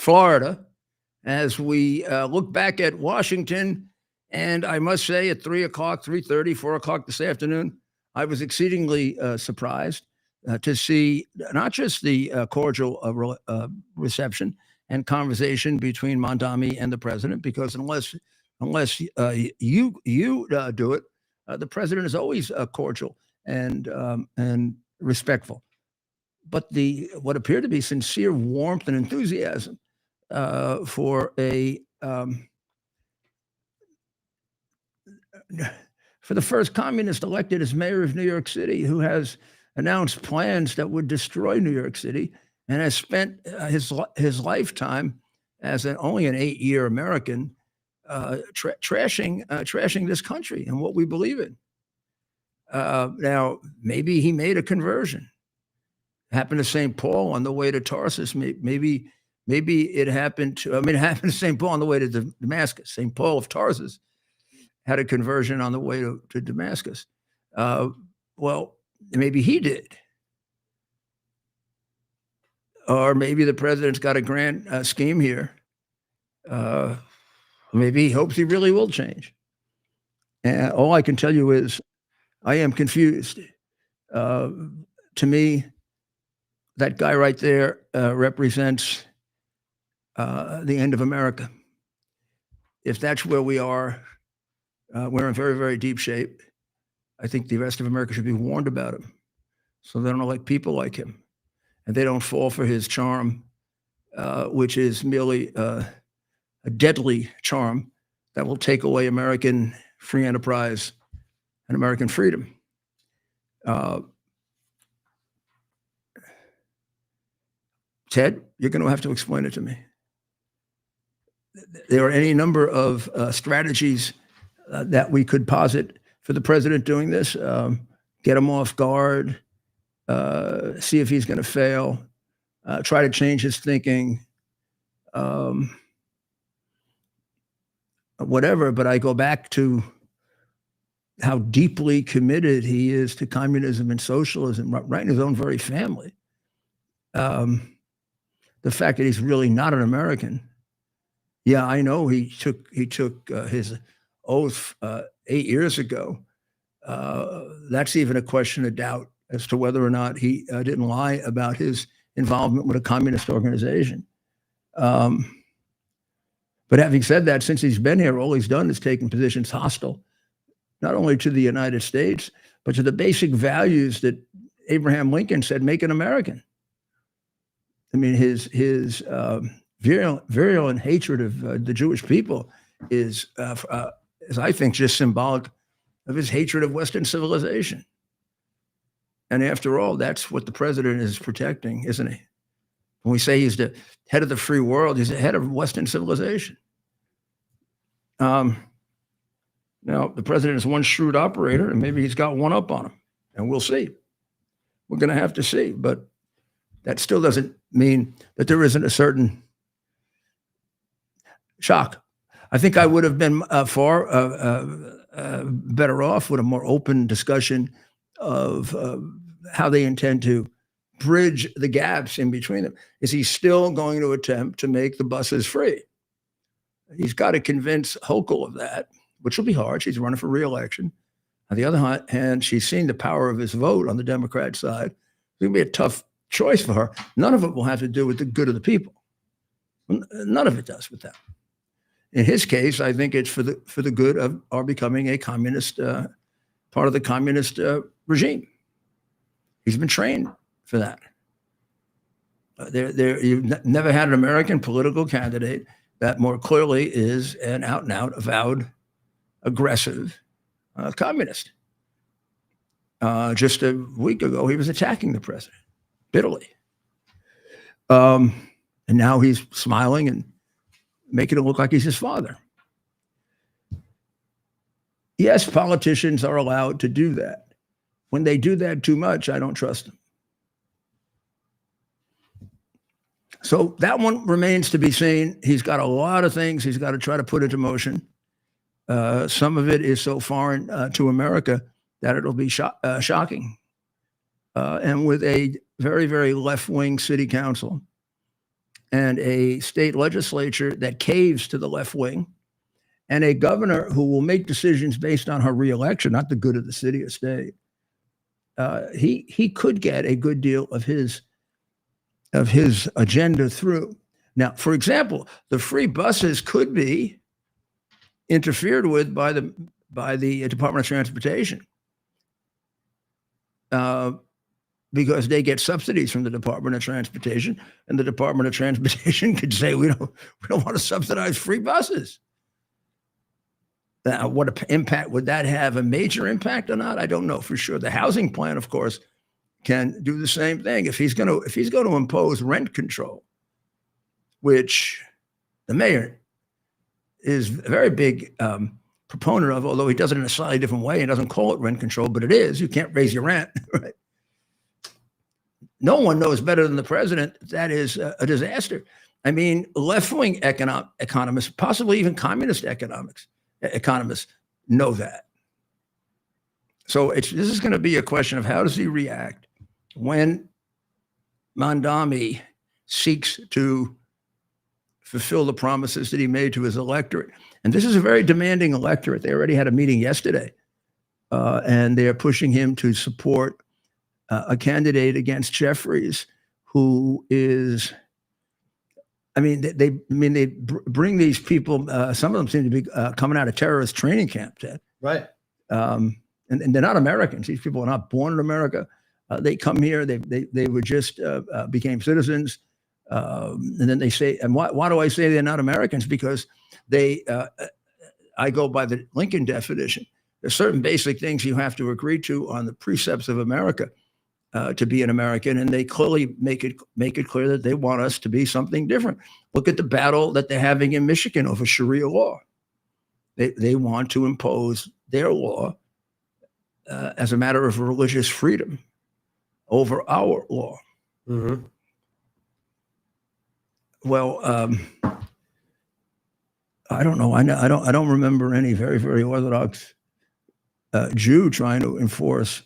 Florida, as we look back at Washington. And I must say, at 3 o'clock, 3:30, 4 o'clock this afternoon, I was exceedingly surprised to see not just the cordial reception and conversation between Mamdani and the president, because unless you do it, the president is always cordial and respectful. But what appeared to be sincere warmth and enthusiasm for the first communist elected as mayor of New York City, who has announced plans that would destroy New York City, and has spent his lifetime as only an 8-year American trashing this country and what we believe in. Now, maybe he made a conversion. Happened to St. Paul on the way to Tarsus. Maybe it happened to, it happened to St. Paul on the way to Damascus. St. Paul of Tarsus had a conversion on the way to Damascus. Well, maybe he did. Or maybe the president's got a grand scheme here. Maybe he hopes he really will change. And all I can tell you is I am confused. To me, that guy right there represents the end of America. If that's where we are, we're in very, very deep shape. I think the rest of America should be warned about him, so they don't elect people like him, and they don't fall for his charm, which is merely a deadly charm that will take away American free enterprise and American freedom. Ted, you're going to have to explain it to me. There are any number of strategies that we could posit for the president doing this. Get him off guard, see if he's going to fail, try to change his thinking, whatever. But I go back to how deeply committed he is to communism and socialism, right in his own very family. The fact that he's really not an American. Yeah, I know he took his oath 8 years ago. That's even a question of doubt as to whether or not he didn't lie about his involvement with a communist organization. But having said that, since he's been here, all he's done is taken positions hostile, not only to the United States, but to the basic values that Abraham Lincoln said make an American. I mean, his virulent hatred of the Jewish people is I think, just symbolic of his hatred of Western civilization. And after all, that's what the president is protecting, isn't he? When we say he's the head of the free world, he's the head of Western civilization. Now, the president is one shrewd operator, and maybe he's got one up on him, and we'll see. We're going to have to see, but that still doesn't mean that there isn't a certain shock. I think I would have been far better off with a more open discussion of how they intend to bridge the gaps in between them. Is he still going to attempt to make the buses free? He's got to convince Hochul of that, which will be hard. She's running for re-election. On the other hand, she's seen the power of his vote on the Democrat side. It's going to be a tough choice for her. None of it will have to do with the good of the people. None of it does with that. In his case, I think it's for the good of our becoming a communist, part of the communist regime. He's been trained for that. You've never had an American political candidate that more clearly is an out-and-out, avowed, aggressive communist. Just a week ago, he was attacking the president bitterly. And now he's smiling and making it look like he's his father. Yes, politicians are allowed to do that. When they do that too much, I don't trust them. So that one remains to be seen. He's got a lot of things he's got to try to put into motion. Some of it is so foreign to America that it'll be shocking. And with a very, very left-wing city council and a state legislature that caves to the left wing, and a governor who will make decisions based on her reelection, not the good of the city or state, he could get a good deal of his agenda through. Now, for example, the free buses could be interfered with by the Department of Transportation, because they get subsidies from the Department of Transportation, and the Department of Transportation could say we don't want to subsidize free buses. Now, what impact would that have? A major impact or not? I don't know for sure. The housing plan, of course, can do the same thing. If he's going to impose rent control, which the mayor is a very big proponent of, although he does it in a slightly different way. He doesn't call it rent control, but it is. You can't raise your rent, right? No one knows better than the president that is a disaster. I mean, left-wing economists, possibly even communist economists know that. So this is going to be a question of how does he react when Mamdani seeks to fulfill the promises that he made to his electorate. And this is a very demanding electorate. They already had a meeting yesterday, and they are pushing him to support a candidate against Jeffries, who is, they bring these people. Some of them seem to be coming out of terrorist training camp, Ted. Right. And they're not Americans. These people are not born in America. They come here. They were just became citizens. And then they say, and why do I say they're not Americans? Because I go by the Lincoln definition. There's certain basic things you have to agree to on the precepts of America to be an American, and they clearly make it clear that they want us to be something different. Look at the battle that they're having in Michigan over Sharia law. They want to impose their law as a matter of religious freedom over our law. Mm-hmm. Well, I don't know. I don't remember any very, very Orthodox Jew trying to enforce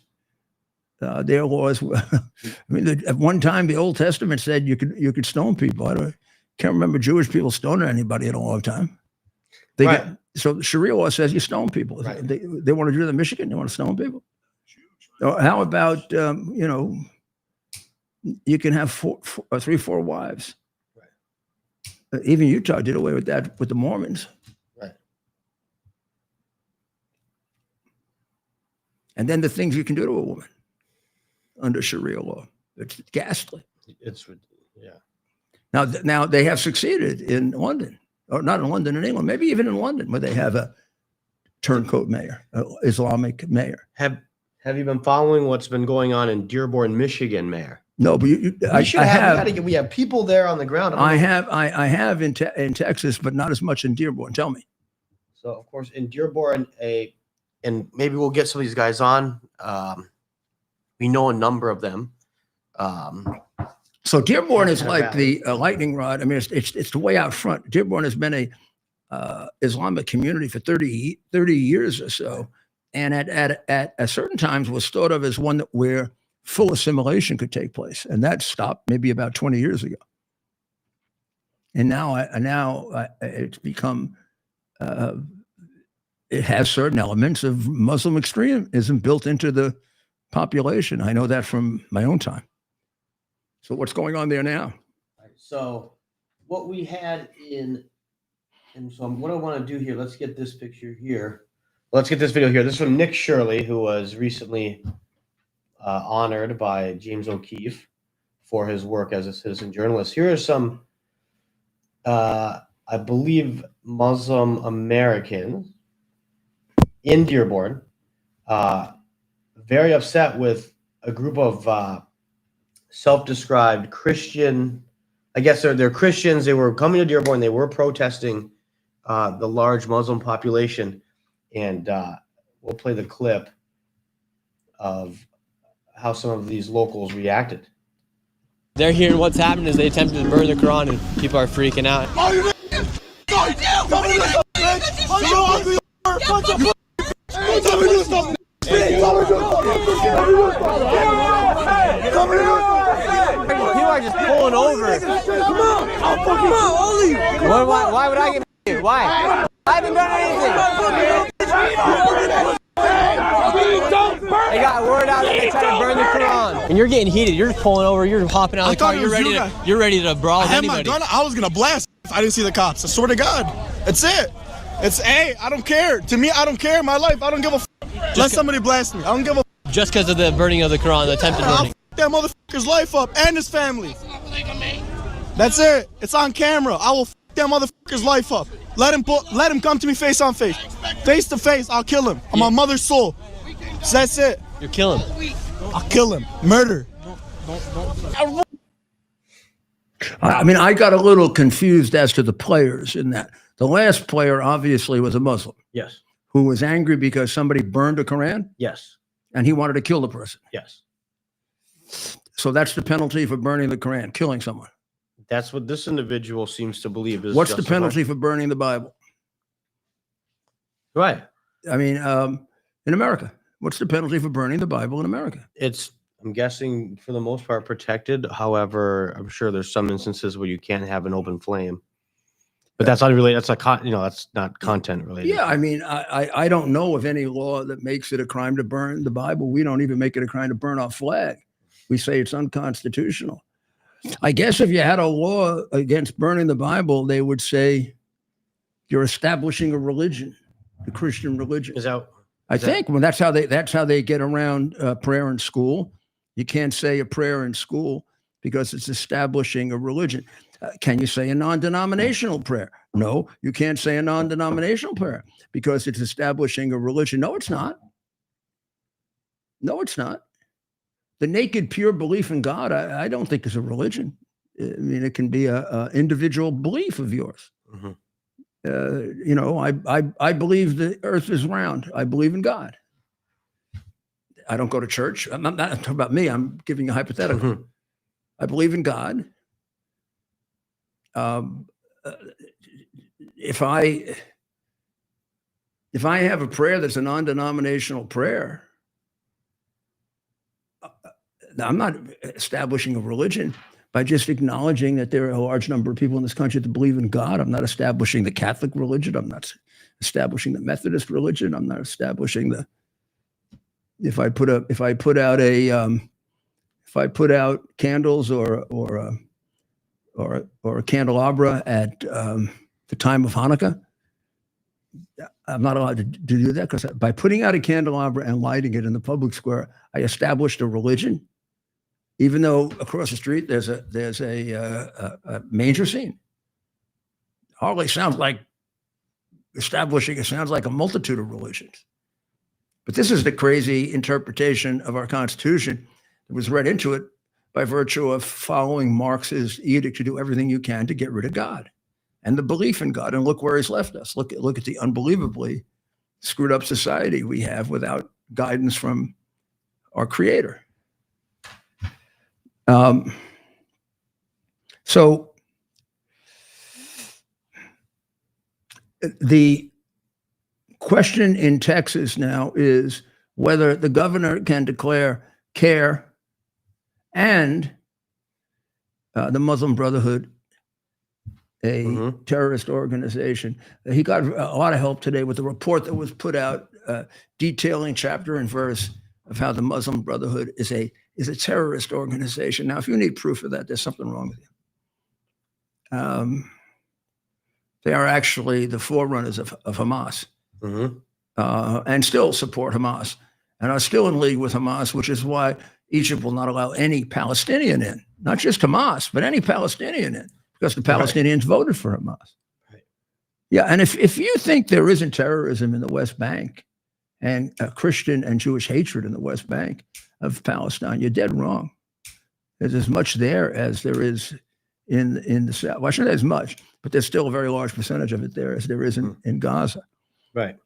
their laws. At one time, the Old Testament said you could stone people. Can't remember Jewish people stoning anybody in a long time. Right. So Sharia law says you stone people. Right. They want to do that in Michigan. They want to stone people. How about you can have 4 wives? Right. Even Utah did away with that with the Mormons. Right. And then the things you can do to a woman under Sharia law. It's ghastly. Now they have succeeded in London, or not in London, in England, maybe even in London, where they have a turncoat mayor, Islamic mayor. Have you been following what's been going on in Dearborn, Michigan, Mayor? No, but we have people there on the ground. I have in Texas, but not as much in Dearborn. Tell me. So, of course, in Dearborn, and maybe we'll get some of these guys on. We know a number of them. So Dearborn is like the lightning rod. I mean, it's the way out front. Dearborn has been a Islamic community for 30 years or so, and at certain times was thought of as one where full assimilation could take place, and that stopped maybe about 20 years ago. And now it's become it has certain elements of Muslim extremism built into the population. I know that from my own time. So what's going on there now? So what we had and so what I want to do here, let's get this picture here. Let's get this video here. This is from Nick Shirley, who was recently honored by James O'Keefe for his work as a citizen journalist. Here are some, I believe, Muslim Americans in Dearborn, very upset with a group of self-described Christian, I guess they're Christians. They were coming to Dearborn. They were protesting the large Muslim population. And we'll play the clip of how some of these locals reacted. They're here, and what's happened is they attempted to burn the Quran, and people are freaking out. People are just pulling over. Why would I get you? Why? I haven't done anything. They got word out that they tried to burn the Quran. And you're getting heated. You're just pulling over. You're hopping out of the car. You're ready to brawl with anybody. I was gonna blast if I didn't see the cops. I swear to God. That's it. Hey, I don't care. To me, I don't care in my life. I don't give a let somebody blast me. I don't give a just because of the burning of the Quran, the attempted burning. I'll that motherfucker's life up and his family. That's it. It's on camera. I will that motherfucker's life up. Let him come to me face on face. Face to face, I'll kill him. I'm my mother's soul. So that's it. You're killing him. I'll kill him. Murder. I mean, I got a little confused as to the players in that. The last player obviously was a Muslim. Yes. Who was angry because somebody burned a Quran. Yes. And he wanted to kill the person. Yes. So that's the penalty for burning the Quran, killing someone. That's what this individual seems to believe is. What's the penalty for burning the Bible? Right. I mean, in America, what's the penalty for burning the Bible in America? It's, I'm guessing, for the most part, protected. However, I'm sure there's some instances where you can't have an open flame. But that's unrelated. That's that's not content related. Yeah, I mean, I don't know of any law that makes it a crime to burn the Bible. We don't even make it a crime to burn our flag. We say it's unconstitutional. I guess if you had a law against burning the Bible, they would say you're establishing a religion, the Christian religion. I think that's how they get around prayer in school. You can't say a prayer in school because it's establishing a religion. Can you say a non-denominational prayer? No, you can't say a non-denominational prayer because it's establishing a religion. No, it's not. No, it's not. The naked, pure belief in God, I don't think is a religion. I mean, it can be a individual belief of yours. Mm-hmm. I believe the earth is round. I believe in God. I don't go to church. I'm not talking about me. I'm giving you a hypothetical. Mm-hmm. I believe in God. If I have a prayer that's a non-denominational prayer, I'm not establishing a religion by just acknowledging that there are a large number of people in this country that believe in God. I'm not establishing the Catholic religion. I'm not establishing the Methodist religion. I'm not establishing if I put out candles or a candelabra at the time of Hanukkah, I'm not allowed to do that because by putting out a candelabra and lighting it in the public square, I established a religion, even though across the street there's a manger scene. Hardly sounds like establishing. It sounds like a multitude of religions. But this is the crazy interpretation of our Constitution that was read into it by virtue of following Marx's edict to do everything you can to get rid of God and the belief in God. And look where he's left us. Look at the unbelievably screwed up society we have without guidance from our Creator. So the question in Texas now is whether the governor can declare CARE and the Muslim Brotherhood a terrorist organization. He got a lot of help today with the report that was put out detailing chapter and verse of how the Muslim Brotherhood is a terrorist organization. Now, if you need proof of that, there's something wrong with you. They are actually the forerunners of Hamas. Mm-hmm. And still support Hamas and are still in league with Hamas, which is why Egypt will not allow any Palestinian in, not just Hamas, but any Palestinian in, because the Palestinians voted for Hamas. Right. Yeah, and if you think there isn't terrorism in the West Bank and Christian and Jewish hatred in the West Bank of Palestine, you're dead wrong. There's as much there as there is in the South. Well, I shouldn't say as much, but there's still a very large percentage of it there as there is in Gaza. Right.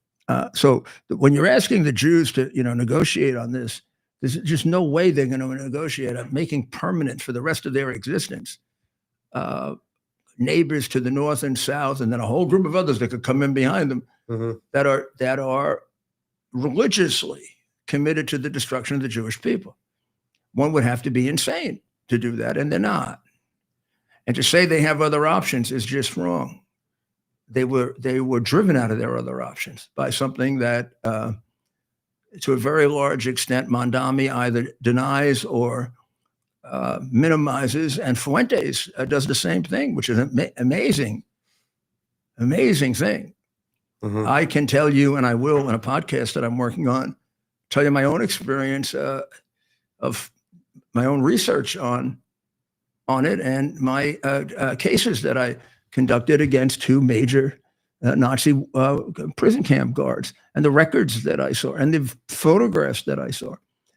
So when you're asking the Jews to, negotiate on this, there's just no way they're going to negotiate on making permanent for the rest of their existence neighbors to the north and south, and then a whole group of others that could come in behind them that are religiously committed to the destruction of the Jewish people. One would have to be insane to do that, and they're not. And to say they have other options is just wrong. They were driven out of their other options by something that, to a very large extent, Mamdani either denies or minimizes, and Fuentes does the same thing, which is an amazing thing. Mhm. I can tell you, and I will in a podcast that I'm working on, tell you my own experience of my own research on it, and my cases that I conducted against 2 major Nazi prison camp guards, and the records that I saw, and the photographs that I saw,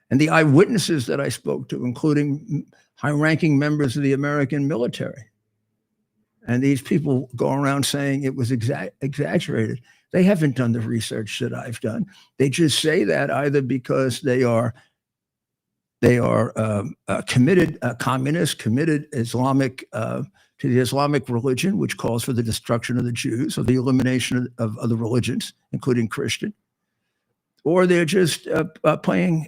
and the eyewitnesses that I spoke to, including high-ranking members of the American military. And these people go around saying it was exaggerated. They haven't done the research that I've done. They just say that either because they are committed communists, committed Islamic to the Islamic religion, which calls for the destruction of the Jews, or the elimination of other religions, including Christian, or they're just playing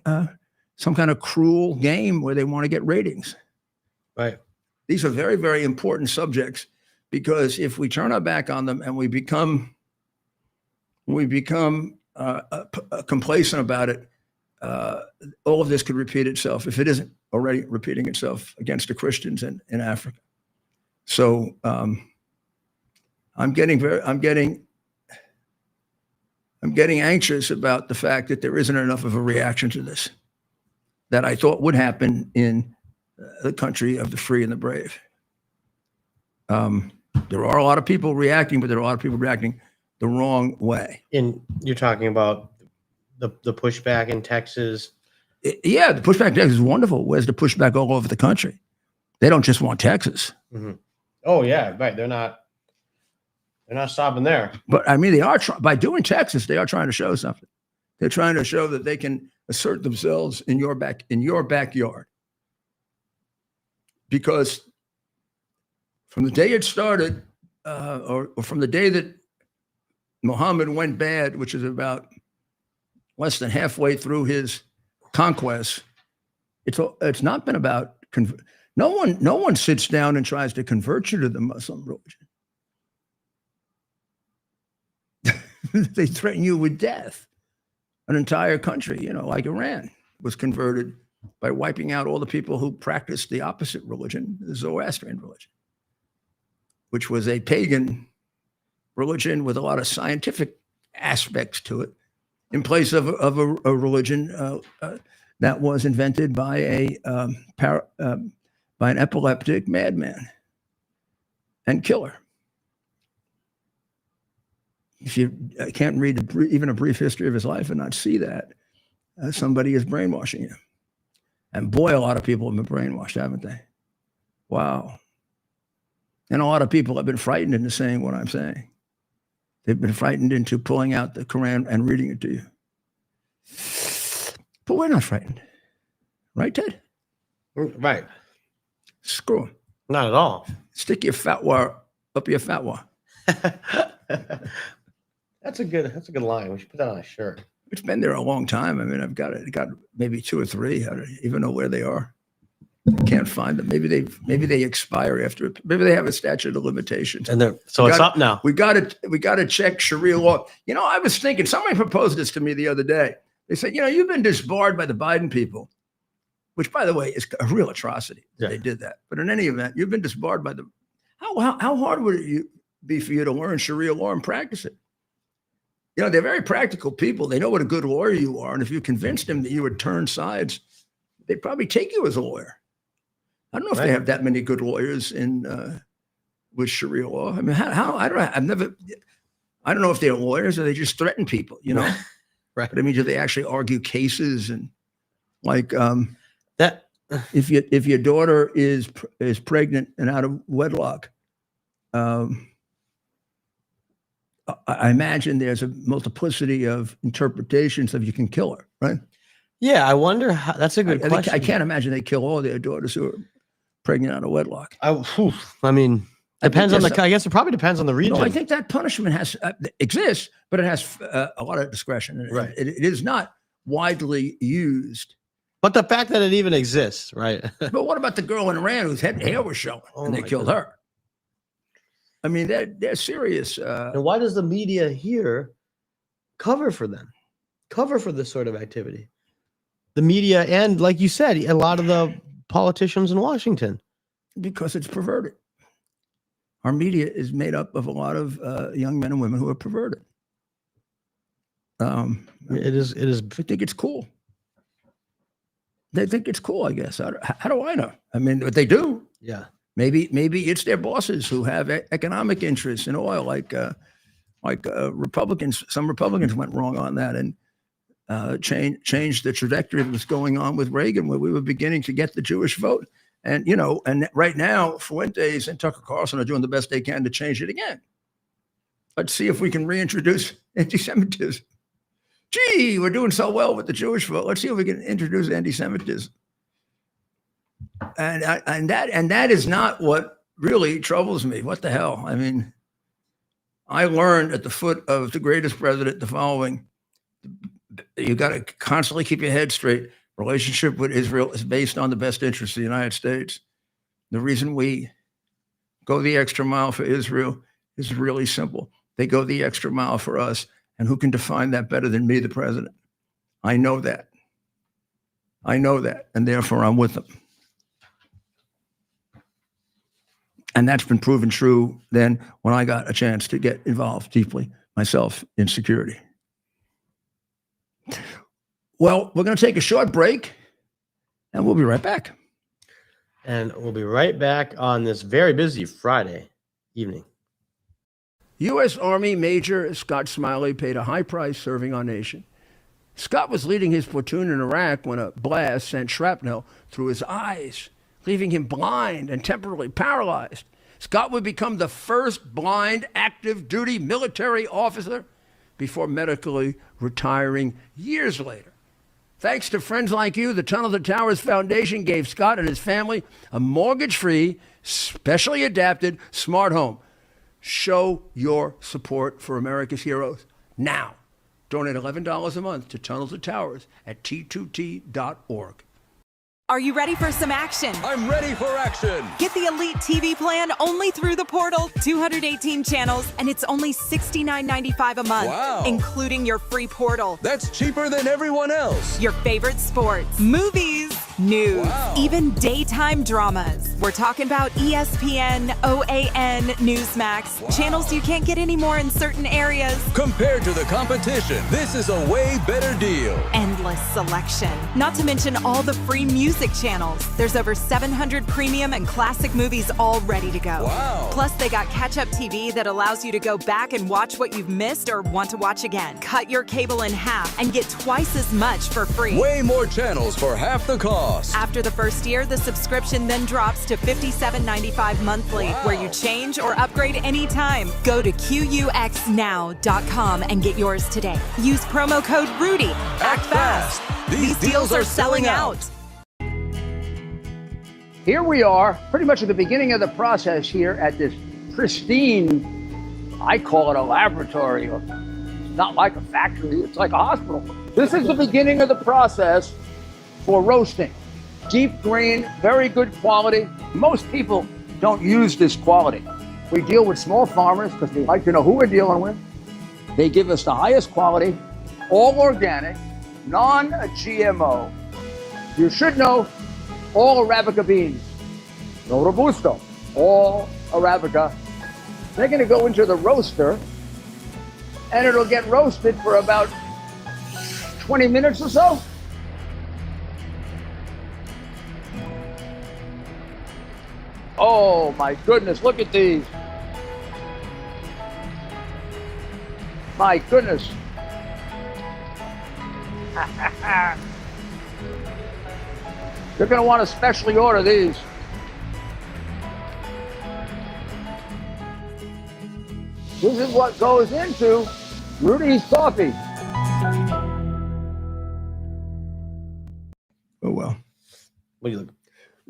some kind of cruel game where they want to get ratings. Right. These are very, very important subjects, because if we turn our back on them and we become complacent about it, all of this could repeat itself if it isn't already repeating itself against the Christians in Africa. So I'm getting anxious about the fact that there isn't enough of a reaction to this that I thought would happen in the country of the free and the brave. There are a lot of people reacting, but there are a lot of people reacting the wrong way. And you're talking about the pushback in Texas. Yeah, the pushback in Texas is wonderful. Where's the pushback all over the country? They don't just want Texas. Mm-hmm. Oh yeah, right. They're not stopping there. But I mean, they are by doing Texas, they are trying to show something. They're trying to show that they can assert themselves in your backyard. Because from the day it started, or from the day that Muhammad went bad, which is about less than halfway through his conquest, it's not been about no one sits down and tries to convert you to the Muslim religion. They threaten you with death. An entire country, like Iran, was converted by wiping out all the people who practiced the opposite religion, the Zoroastrian religion, which was a pagan religion with a lot of scientific aspects to it, in place of a religion that was invented by an epileptic madman and killer. If you can't read even a brief history of his life and not see that, somebody is brainwashing you. And boy, a lot of people have been brainwashed, haven't they? Wow. And a lot of people have been frightened into saying what I'm saying. They've been frightened into pulling out the Quran and reading it to you. But we're not frightened. Right, Ted? Right. Screw 'em. Not at all. Stick your fatwa up your fatwa. That's a good line. We should put that on a shirt. It's been there a long time. I mean, I've got maybe 2 or 3. I don't even know where they are. I can't find them. Maybe they expire after. Maybe they have a statute of limitations. And it's up now. We got to check Sharia law. I was thinking, somebody proposed this to me the other day. They said, you've been disbarred by the Biden people, which, by the way, is a real atrocity that they did that. But in any event, you've been disbarred by the. How hard would it be for you to learn Sharia law and practice it? They're very practical people. They know what a good lawyer you are. And if you convinced them that you would turn sides, they'd probably take you as a lawyer. I don't know if they have that many good lawyers with Sharia law. I mean, how I don't know. I don't know if they're lawyers or they just threaten people, Right. But I mean, do they actually argue cases and like that? If your daughter is pregnant and out of wedlock, I imagine there's a multiplicity of interpretations of you can kill her, right? Yeah, I wonder how. That's a good question. I can't imagine they kill all their daughters who are pregnant out of wedlock. I mean, depends on I guess it probably depends on the region. No, I think that punishment exists, but it has a lot of discretion. Right. It is not widely used But the fact that it even exists, right? But what about the girl in Iran whose hair was showing and they my killed goodness. her? I mean, they're serious. And why does the media here cover for them? Cover for this sort of activity? The media and, like you said, a lot of the politicians in Washington. Because it's perverted. Our media is made up of a lot of young men and women who are perverted. It is. They think it's cool. They think it's cool, I guess. How do I know? I mean, but they do. Yeah. Maybe it's their bosses who have economic interests in oil, like Republicans. Some Republicans went wrong on that and changed the trajectory that was going on with Reagan, where we were beginning to get the Jewish vote. And and right now, Fuentes and Tucker Carlson are doing the best they can to change it again. Let's see if we can reintroduce anti-Semitism. Gee, we're doing so well with the Jewish vote. Let's see if we can introduce anti-Semitism. And that is not what really troubles me. What the hell? I mean, I learned at the foot of the greatest president the following: you got to constantly keep your head straight. Relationship with Israel is based on the best interests of the United States. The reason we go the extra mile for Israel is really simple. They go the extra mile for us. And who can define that better than me, the president? I know that. And therefore I'm with them. And that's been proven true then when I got a chance to get involved deeply myself in security. Well, we're going to take a short break and we'll be right back. And we'll be right back on this very busy Friday evening. U.S. Army Major Scott Smiley paid a high price serving our nation. Scott was leading his platoon in Iraq when a blast sent shrapnel through his eyes, leaving him blind and temporarily paralyzed. Scott would become the first blind active duty military officer before medically retiring years later. Thanks to friends like you, the Tunnel to Towers Foundation gave Scott and his family a mortgage-free, specially adapted smart home. Show your support for America's heroes now. Donate $11 a month to Tunnel to Towers at T2T.org. Are you ready for some action? I'm ready for action. Get the Elite TV plan only through the portal. 218 channels, and it's only $69.95 a month, Wow. including your free portal. That's cheaper than everyone else. Your favorite sports, movies, news, Wow. even daytime dramas. We're talking about ESPN, OAN, Newsmax, Wow. channels you can't get anymore in certain areas. Compared to the competition, this is a way better deal. Endless selection. Not to mention all the free music channels. There's over 700 premium and classic movies all ready to go. Wow. Plus, they got catch-up TV that allows you to go back and watch what you've missed or want to watch again. Cut your cable in half and get twice as much for free. Way more channels for half the cost. After the first year, the subscription then drops to $57.95 monthly, Wow. where you change or upgrade anytime. Go to QUXNow.com and get yours today. Use promo code RUDY. Act fast. These deals are selling out. Here we are, pretty much at the beginning of the process here at this pristine, I call it a laboratory. It's not like a factory, it's like a hospital. This is the beginning of the process for roasting. Deep green, very good quality. Most people don't use this quality. We deal with small farmers because we like to know who we're dealing with. They give us the highest quality, all organic, non-GMO. You should know all Arabica beans, no Robusto, all Arabica. They're going to go into the roaster and it'll get roasted for about 20 minutes or so. Oh my goodness, look at these. My goodness. You're going to want to specially order these. This is what goes into Rudy's coffee. Oh, well. What do you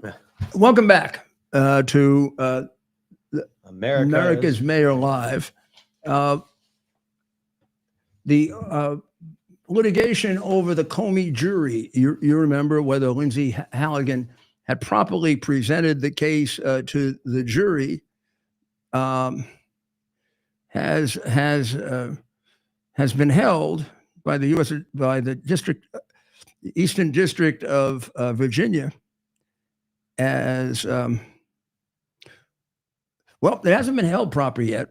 look? Welcome back to America's Mayor Live. The litigation over the Comey jury. You remember whether Lindsay Halligan had properly presented the case to the jury. Has been held by the Eastern District of Virginia as well. It hasn't been held proper yet,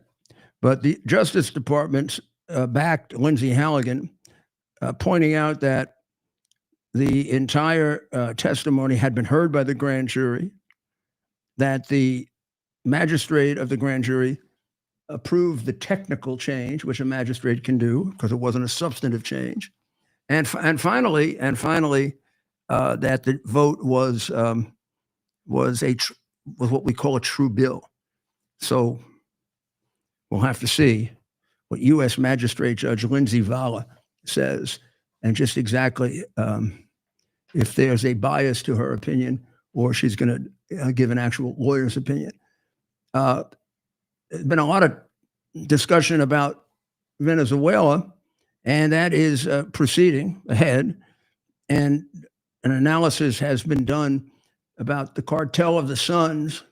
but the Justice Department backed Lindsay Halligan, pointing out that the entire testimony had been heard by the grand jury, that the magistrate of the grand jury approved the technical change, which a magistrate can do because it wasn't a substantive change, and finally, that the vote was what we call a true bill. So we'll have to see what U.S. Magistrate Judge Lindsay Vala says, and just exactly if there's a bias to her opinion or she's going to give an actual lawyer's opinion. There's been a lot of discussion about Venezuela, and that is proceeding ahead. And an analysis has been done about the cartel of the Suns,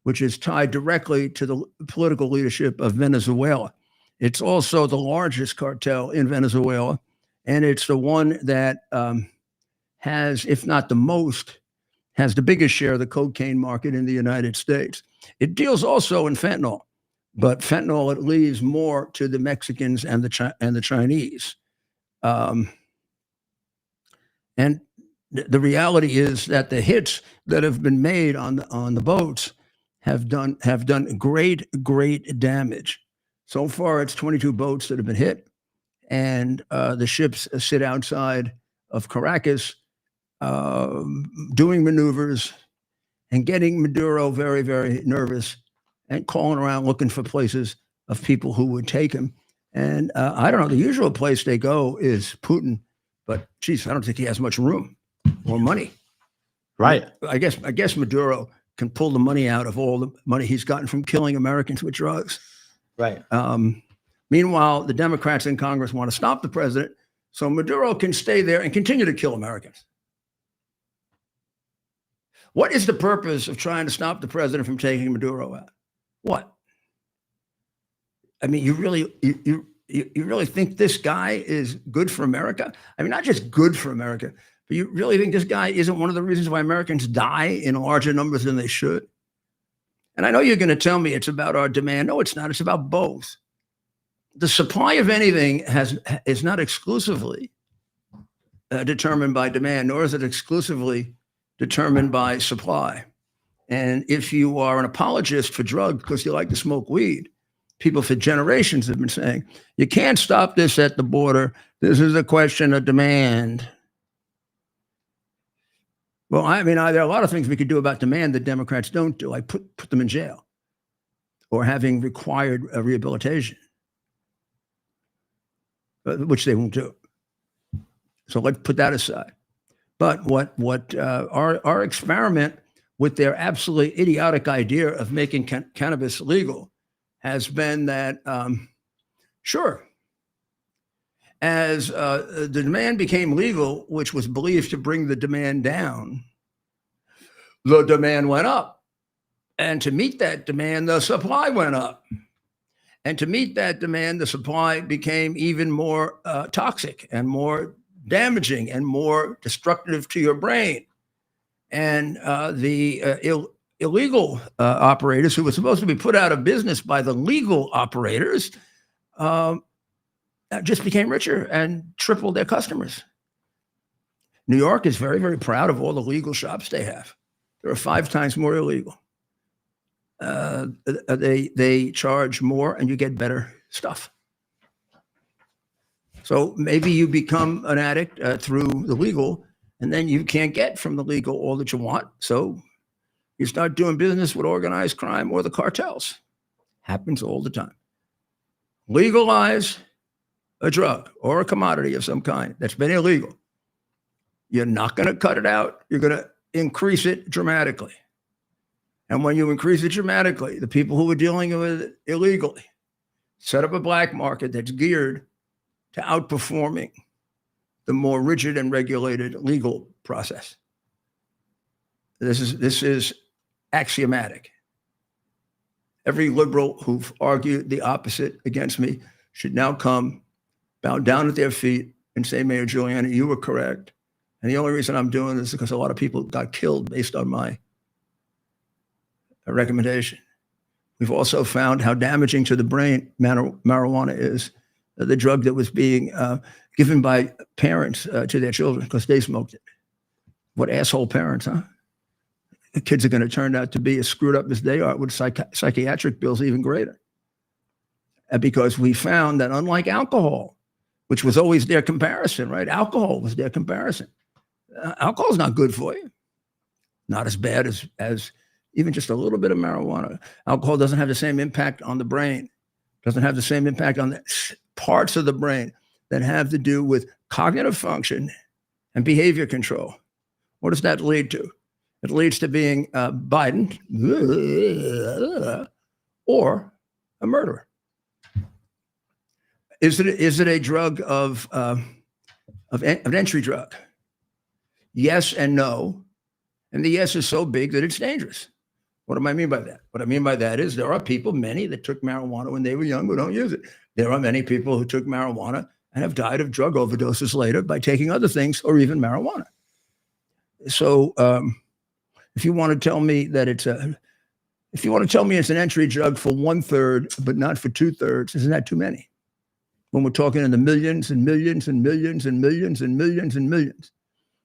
which is tied directly to the political leadership of Venezuela. It's also the largest cartel in Venezuela, and it's the one that has, if not the most, has the biggest share of the cocaine market in the United States. It deals also in fentanyl, but fentanyl, it leaves more to the Mexicans and the Chinese. And the reality is that the hits that have been made on the boats have done great damage. So far, it's 22 boats that have been hit, and the ships sit outside of Caracas doing maneuvers and getting Maduro very, very nervous and calling around looking for places of people who would take him. And I don't know, the usual place they go is Putin, but geez, I don't think he has much room or money. Right. I guess Maduro can pull the money out of all the money he's gotten from killing Americans with drugs. Right. Meanwhile, the Democrats in Congress want to stop the president so Maduro can stay there and continue to kill Americans. What is the purpose of trying to stop the president from taking Maduro out? What? I mean, you really think this guy is good for America? I mean, not just good for America, but you really think this guy isn't one of the reasons why Americans die in larger numbers than they should? And I know you're going to tell me it's about our demand. No, it's not. It's about both. The supply of anything is not exclusively determined by demand, nor is it exclusively determined by supply. And if you are an apologist for drugs because you like to smoke weed, people for generations have been saying, you can't stop this at the border. This is a question of demand. Well, I mean, there are a lot of things we could do about demand that Democrats don't do, like put them in jail or having required rehabilitation, which they won't do. So let's put that aside. But what our experiment with their absolutely idiotic idea of making cannabis legal has been that, sure, as the demand became legal, which was believed to bring the demand down, the demand went up. And to meet that demand, the supply went up. And to meet that demand, the supply became even more toxic and more damaging and more destructive to your brain. And the illegal operators, who were supposed to be put out of business by the legal operators, just became richer and tripled their customers. New York is very, very proud of all the legal shops they have. There are 5 times more illegal. They charge more and you get better stuff. So maybe you become an addict through the legal, and then you can't get from the legal all that you want. So you start doing business with organized crime or the cartels. Happens all the time. Legalize a drug or a commodity of some kind that's been illegal. You're not going to cut it out. You're going to increase it dramatically. And when you increase it dramatically, the people who are dealing with it illegally set up a black market that's geared to outperforming the more rigid and regulated legal process. This is axiomatic. Every liberal who've argued the opposite against me should now come, bow down at their feet, and say, Mayor Giuliani, you were correct. And the only reason I'm doing this is because a lot of people got killed based on my recommendation. We've also found how damaging to the brain marijuana is, the drug that was being given by parents to their children because they smoked it. What asshole parents, huh? The kids are going to turn out to be as screwed up as they are with psychiatric bills even greater. Because we found that unlike alcohol, which was always their comparison, right? Alcohol was their comparison. Alcohol is not good for you. Not as bad as even just a little bit of marijuana. Alcohol doesn't have the same impact on the brain, doesn't have the same impact on the parts of the brain that have to do with cognitive function and behavior control. What does that lead to? It leads to being Biden or a murderer. Is it a drug of an entry drug? Yes and no. And the yes is so big that it's dangerous. What do I mean by that? What I mean by that is there are people, many that took marijuana when they were young who don't use it. There are many people who took marijuana and have died of drug overdoses later by taking other things or even marijuana. So if you want to tell me that it's an entry drug for 1/3, but not for 2/3, isn't that too many? When we're talking in the millions and millions and millions and millions and millions and millions.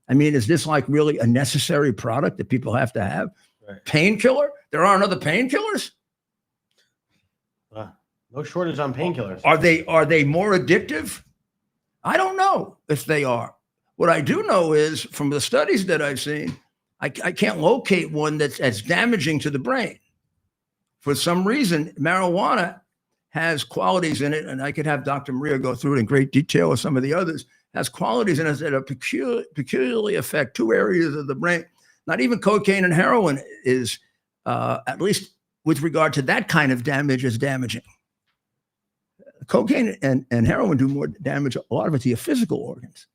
I mean, is this like really a necessary product that people have to have? Right. Painkiller? There aren't other painkillers? No shortage on painkillers. Are they more addictive? I don't know if they are. What I do know is from the studies that I've seen, I can't locate one that's as damaging to the brain. For some reason, marijuana has qualities in it, and I could have Dr. Maria go through it in great detail or some of the others, has qualities in it that are peculiarly affect two areas of the brain. Not even cocaine and heroin is, at least with regard to that kind of damage, is damaging. Cocaine and heroin do more damage, a lot of it to your physical organs.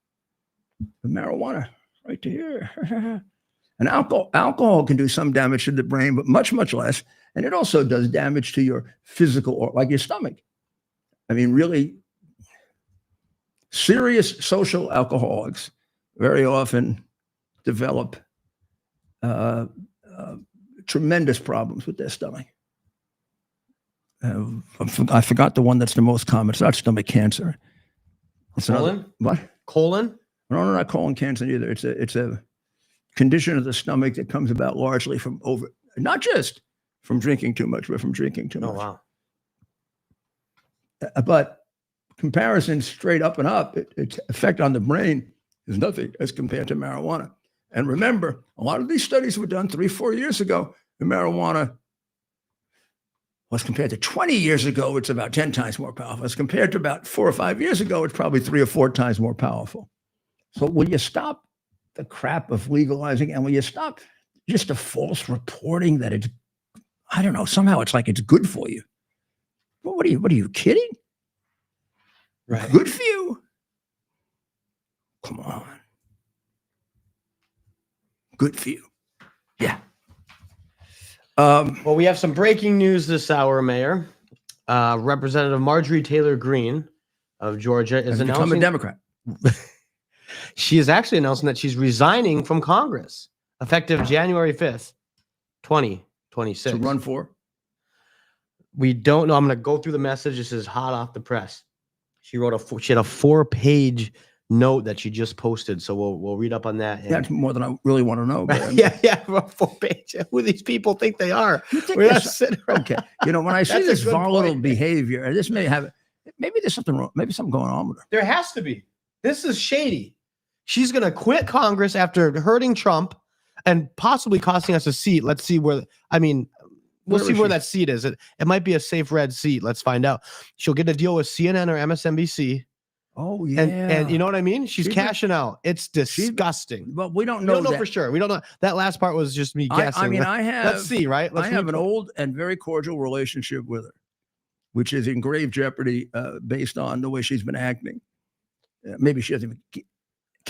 The marijuana, right to here. And alcohol can do some damage to the brain, but much, much less. And it also does damage to your physical, or like your stomach. I mean, really serious social alcoholics very often develop tremendous problems with their stomach. I forgot the one that's the most common. It's not stomach cancer. It's colon? What? Colon? No, not colon cancer either. It's a condition of the stomach that comes about largely from not just from drinking too much, but from drinking too much. Oh, wow. But comparison straight up and up, its effect on the brain is nothing as compared to marijuana. And remember, a lot of these studies were done 3-4 years ago. And marijuana was compared to 20 years ago, it's about 10 times more powerful. As compared to about 4 or 5 years ago, it's probably 3 or 4 times more powerful. So will you stop the crap of legalizing, and will you stop just the false reporting that it's, I don't know, somehow it's like it's good for you? Well, what are you kidding? Right. Good for you? Come on. Good for you. Yeah. Well, we have some breaking news this hour, Mayor. Representative Marjorie Taylor Greene of Georgia is announcing. Become a Democrat. She is actually announcing that she's resigning from Congress effective January 5th, 2026. To run for? We don't know. I'm going to go through the message. This is hot off the press. She had a 4-page note that she just posted. So we'll read up on that. That's more than I really want to know. But yeah, 4-page. Who these people think they are? We're not sitting around. Okay. You know, when I see this volatile behavior, and this maybe there's something wrong. Maybe something going on with her. There has to be. This is shady. She's going to quit Congress after hurting Trump and possibly costing us a seat. Let's see where, we'll see where that seat is. It might be a safe red seat. Let's find out. She'll get a deal with CNN or MSNBC. Oh, yeah. And you know what I mean? She's cashing out. It's disgusting. But we don't know. We don't know for sure. We don't know. That last part was just me guessing. Let's see, right? I have an old and very cordial relationship with her, which is in grave jeopardy based on the way she's been acting. Maybe she doesn't even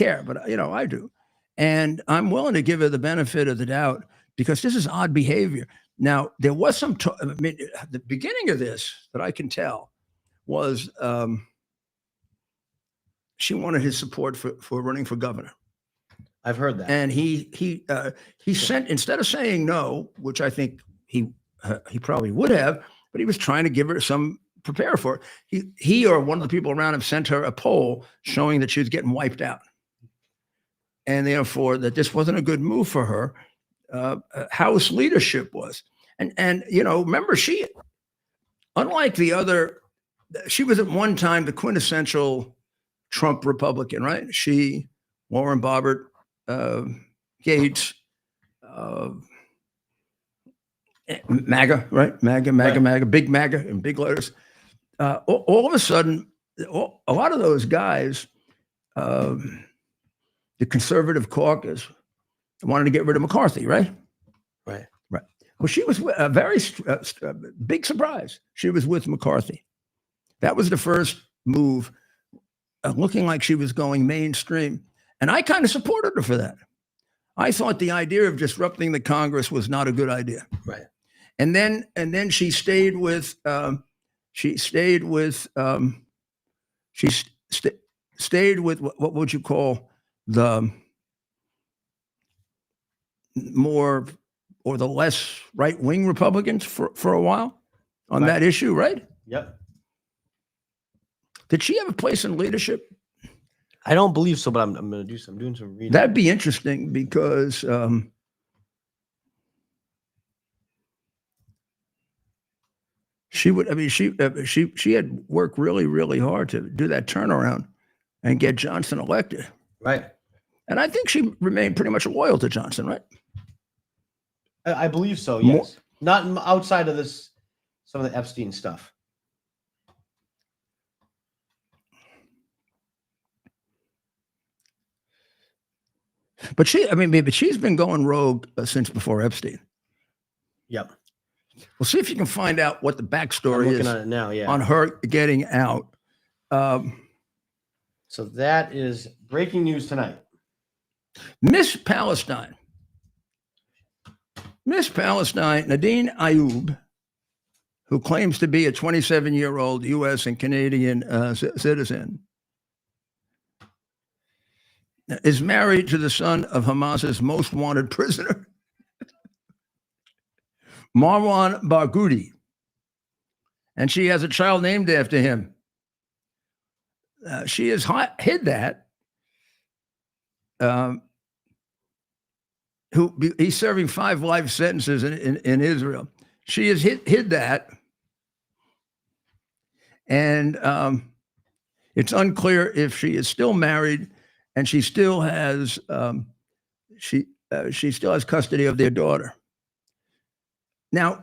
care, but I do. And I'm willing to give her the benefit of the doubt because this is odd behavior. Now, there was some, the beginning of this that I can tell was she wanted his support for running for governor. I've heard that. And he sent, instead of saying no, which I think he probably would have, but he was trying to give her some prepare for it. He or one of the people around him sent her a poll showing that she was getting wiped out. And therefore that this wasn't a good move for her. House leadership was. And remember, she, unlike the other, she was at one time the quintessential Trump Republican, right? She, Warren Bobbert, Gates, MAGA, right? MAGA, big MAGA in big letters. All of a sudden, a lot of those guys, the conservative caucus, wanted to get rid of McCarthy, right? Right. Well, she was a very big surprise. She was with McCarthy. That was the first move, looking like she was going mainstream. And I kind of supported her for that. I thought the idea of disrupting the Congress was not a good idea. Right. And then she stayed with what would you call the more or the less right-wing Republicans for a while on that issue, right? Yep. Did she have a place in leadership? I don't believe so, but I'm going to doing some reading. That'd be interesting because she would. I mean, she had worked really, really hard to do that turnaround and get Johnson elected. Right. And I think she remained pretty much loyal to Johnson, right? I believe so. Yes. Not outside of this, some of the Epstein stuff. But she's been going rogue since before Epstein. Yep. We'll see if you can find out what the backstory I'm is looking at it now. Yeah. on her getting out. So that is breaking news tonight. Miss Palestine, Nadine Ayoub, who claims to be a 27-year-old U.S. and Canadian citizen, is married to the son of Hamas's most wanted prisoner, Marwan Barghouti, and she has a child named after him. She has hid that. He's serving 5 life sentences in Israel. She has hid that, and it's unclear if she is still married, and she still has she still has custody of their daughter. Now,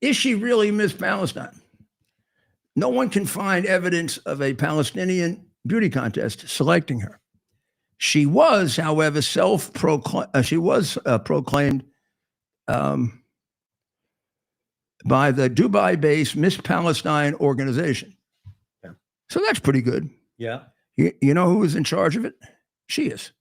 is she really Miss Palestine? No one can find evidence of a Palestinian beauty contest selecting her. She was, however, proclaimed by the Dubai-based Miss Palestine organization. Yeah. So that's pretty good. Yeah. You know who is in charge of it? She is.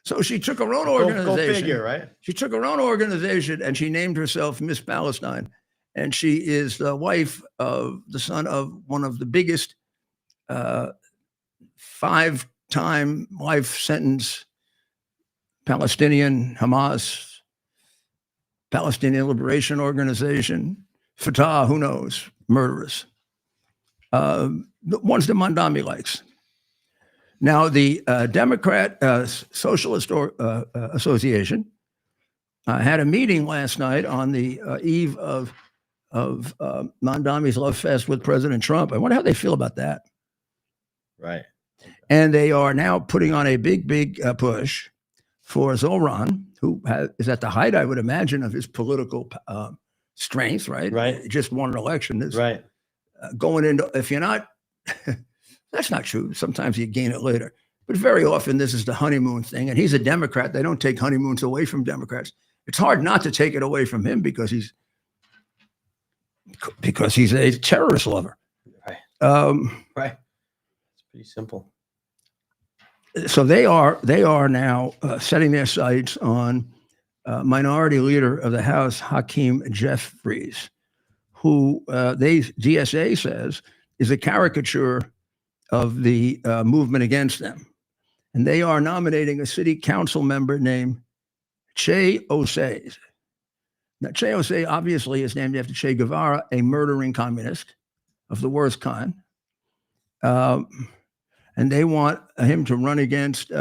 So she took her own organization. Go figure, right? She took her own organization and she named herself Miss Palestine. And she is the wife of the son of one of the biggest 5-time life sentence Palestinian Hamas, Palestinian Liberation Organization, Fatah, who knows, murderers. The ones that Mamdani likes. Now, the Democrat Socialist Association had a meeting last night on the eve of Mamdani's love fest with President Trump. I wonder how they feel about that. Right. And they are now putting on a big push for Zohran, who is at the height, I would imagine, of his political strength, right? Right. Just won an election. Right. Going into, if you're not, that's not true. Sometimes you gain it later. But very often this is the honeymoon thing. And he's a Democrat. They don't take honeymoons away from Democrats. It's hard not to take it away from him because he's a terrorist lover. Right. Right. It's pretty simple. so they are now setting their sights on Minority Leader of the House, Hakeem Jeffries, who DSA says is a caricature of the movement against them. And they are nominating a city council member named Che Osei. Now, Che Osei obviously is named after Che Guevara, a murdering communist of the worst kind. And they want him to run against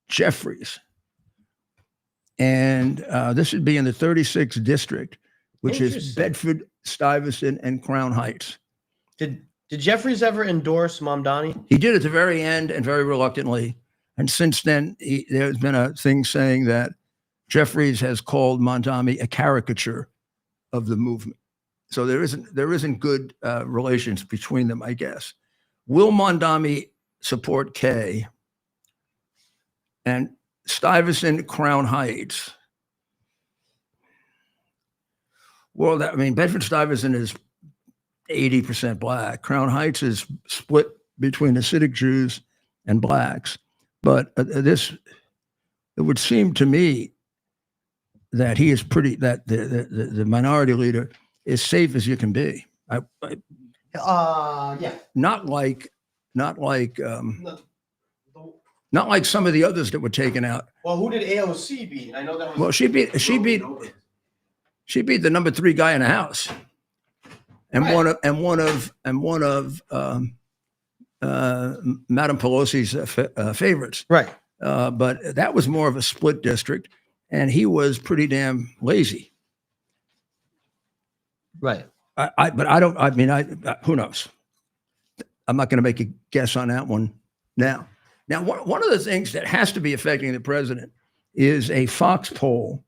Jeffries. And this would be in the 36th district, which is Bedford, Stuyvesant, and Crown Heights. Did Jeffries ever endorse Mamdani? He did at the very end and very reluctantly. And since then, there's been a thing saying that Jeffries has called Mamdani a caricature of the movement. So there isn't good relations between them, I guess. Will Mamdani support K? And Stuyvesant, Crown Heights. Well, Bedford Stuyvesant is 80% black. Crown Heights is split between Hasidic Jews and blacks. But it would seem to me that he is that the minority leader is safe as you can be. Yeah. Not like some of the others that were taken out. Well, who did AOC beat? I know that was. Well, she beat the number 3 guy in the House, and right. one of Madam Pelosi's favorites. Right. But that was more of a split district, and he was pretty damn lazy. Right. Who knows? I'm not going to make a guess on that one now. Now, one of the things that has to be affecting the president is a Fox poll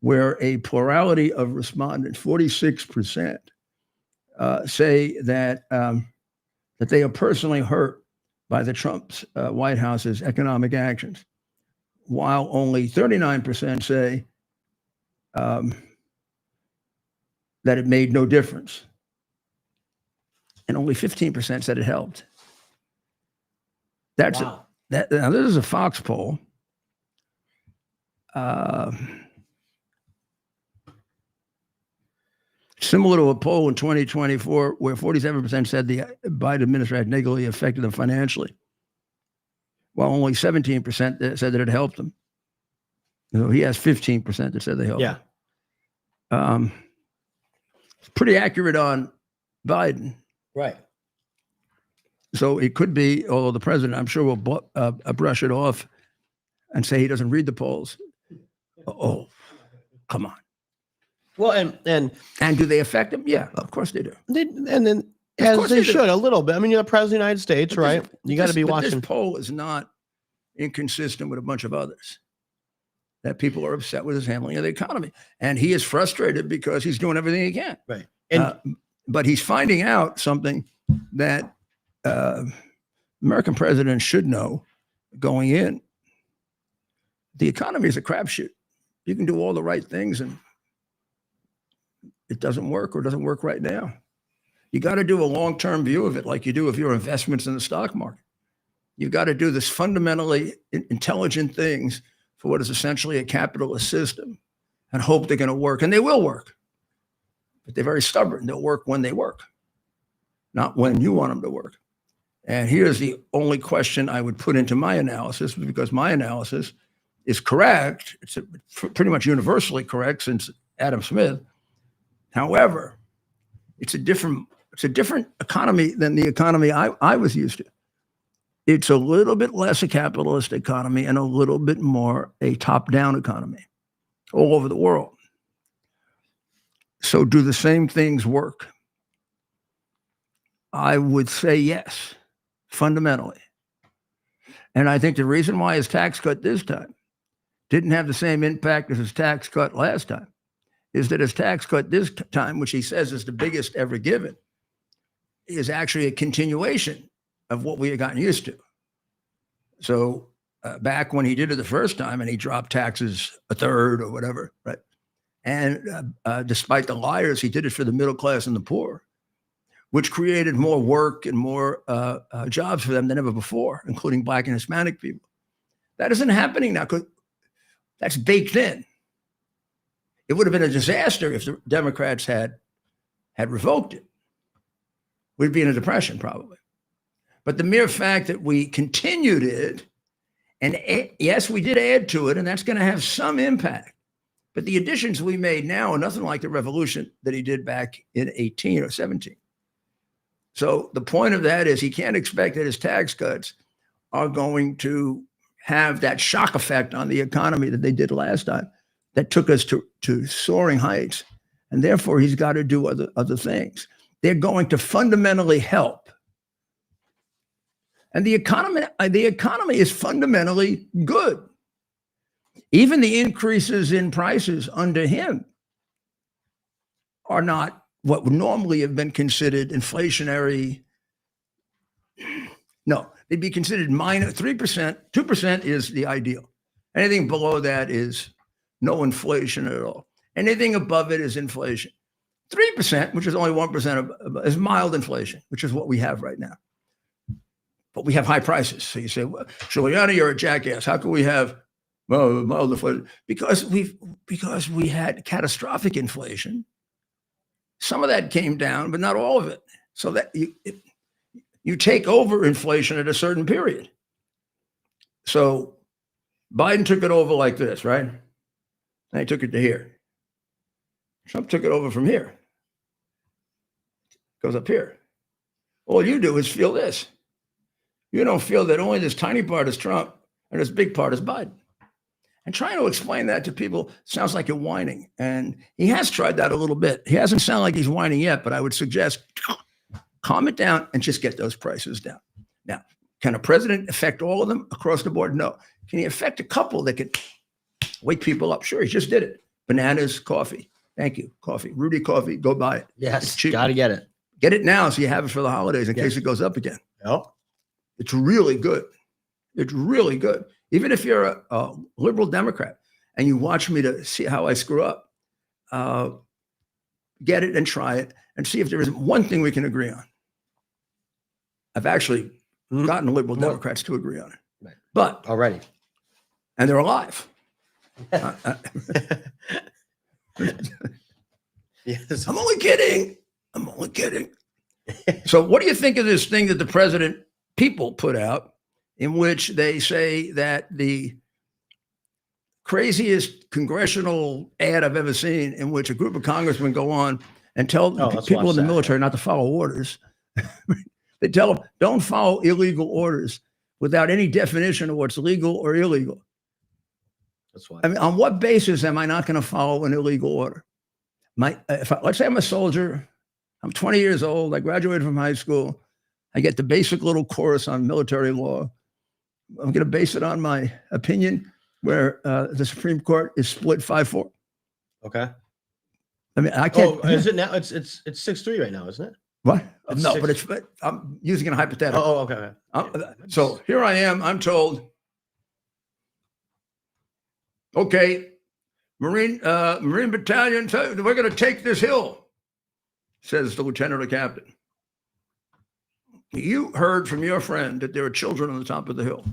where a plurality of respondents, 46%, say that they are personally hurt by the Trump's White House's economic actions, while only 39% say that it made no difference, and only 15% said it helped. That's wow. Now, this is a Fox poll. Similar to a poll in 2024 where 47% said the Biden administration negatively affected them financially, while only 17% said that it helped them. So he has 15% that said they helped him. It's pretty accurate on Biden. Right. So it could be, although the president, I'm sure, will brush it off and say he doesn't read the polls. Oh, come on. Well, and do they affect him? Yeah, of course they do. As they should a little bit. I mean, you're the president of the United States, right? You got to be watching. This poll is not inconsistent with a bunch of others that people are upset with his handling of the economy, and he is frustrated because he's doing everything he can. Right. And but he's finding out something that American presidents should know going in. The economy is a crapshoot. You can do all the right things and it doesn't work or doesn't work right now. You got to do a long-term view of it like you do of your investments in the stock market. You've got to do this fundamentally intelligent things for what is essentially a capitalist system and hope they're going to work. And they will work. But they're very stubborn. They'll work when they work, not when you want them to work. And here's the only question I would put into my analysis, because my analysis is correct. It's pretty much universally correct since Adam Smith. However, it's a different economy than the economy I was used to. It's a little bit less a capitalist economy and a little bit more a top-down economy all over the world. So do the same things work? I would say yes, fundamentally. And I think the reason why his tax cut this time didn't have the same impact as his tax cut last time is that his tax cut this time, which he says is the biggest ever given, is actually a continuation of what we had gotten used to. So back when he did it the first time and he dropped taxes a third or whatever, right? And despite the liars, he did it for the middle class and the poor. which created more work and more jobs for them than ever before, including Black and Hispanic people. That isn't happening now because that's baked in. It would have been a disaster if the Democrats had revoked it. We'd be in a depression probably. But the mere fact that we continued it, and yes, we did add to it, and that's going to have some impact. But the additions we made now are nothing like the revolution that he did back in 18 or 17. So the point of that is he can't expect that his tax cuts are going to have that shock effect on the economy that they did last time that took us to soaring heights. And therefore, he's got to do other things. They're going to fundamentally help. And the economy is fundamentally good. Even the increases in prices under him are not what would normally have been considered inflationary. No, they'd be considered minus 3%. 2% is the ideal. Anything below that is no inflation at all. Anything above it is inflation. 3%, which is only 1%, is mild inflation, which is what we have right now. But we have high prices. So you say, well, Giuliani, you're a jackass. How can we have mild inflation? Because we had catastrophic inflation. Some of that came down, but not all of it. So that you take over inflation at a certain period. So Biden took it over like this, right? And he took it to here. Trump took it over from here. Goes up here. All you do is feel this. You don't feel that only this tiny part is Trump and this big part is Biden. And trying to explain that to people sounds like you're whining. And he has tried that a little bit. He hasn't sounded like he's whining yet, but I would suggest calm it down and just get those prices down. Now, can a president affect all of them across the board? No. Can he affect a couple that could wake people up? Sure, he just did it. Bananas, coffee. Thank you. Coffee. Rudy Coffee, go buy it. Yes, got to get it. Get it now so you have it for the holidays in case it goes up again. Yep. It's really good. It's really good. Even if you're a liberal Democrat and you watch me to see how I screw up, get it and try it and see if there is one thing we can agree on. I've actually gotten liberal Democrats to agree on it. Right. But already. And they're alive. Yes. I'm only kidding. So what do you think of this thing that the people put out in which they say that the craziest congressional ad I've ever seen in which a group of congressmen go on and tell people in the military not to follow orders. They tell them, don't follow illegal orders without any definition of what's legal or illegal. That's why. I mean, on what basis am I not going to follow an illegal order? Let's say I'm a soldier. I'm 20 years old. I graduated from high school. I get the basic little course on military law. I'm going to base it on my opinion where the Supreme Court is split 5-4. Okay. I mean, I can't. Oh, is it now? It's 6-3 right now, isn't it? What? It's no, 6. but I'm using a hypothetical. Oh, okay. So here I am. I'm told, okay, Marine Battalion, we're going to take this hill, says the lieutenant or captain. You heard from your friend that there are children on the top of the hill.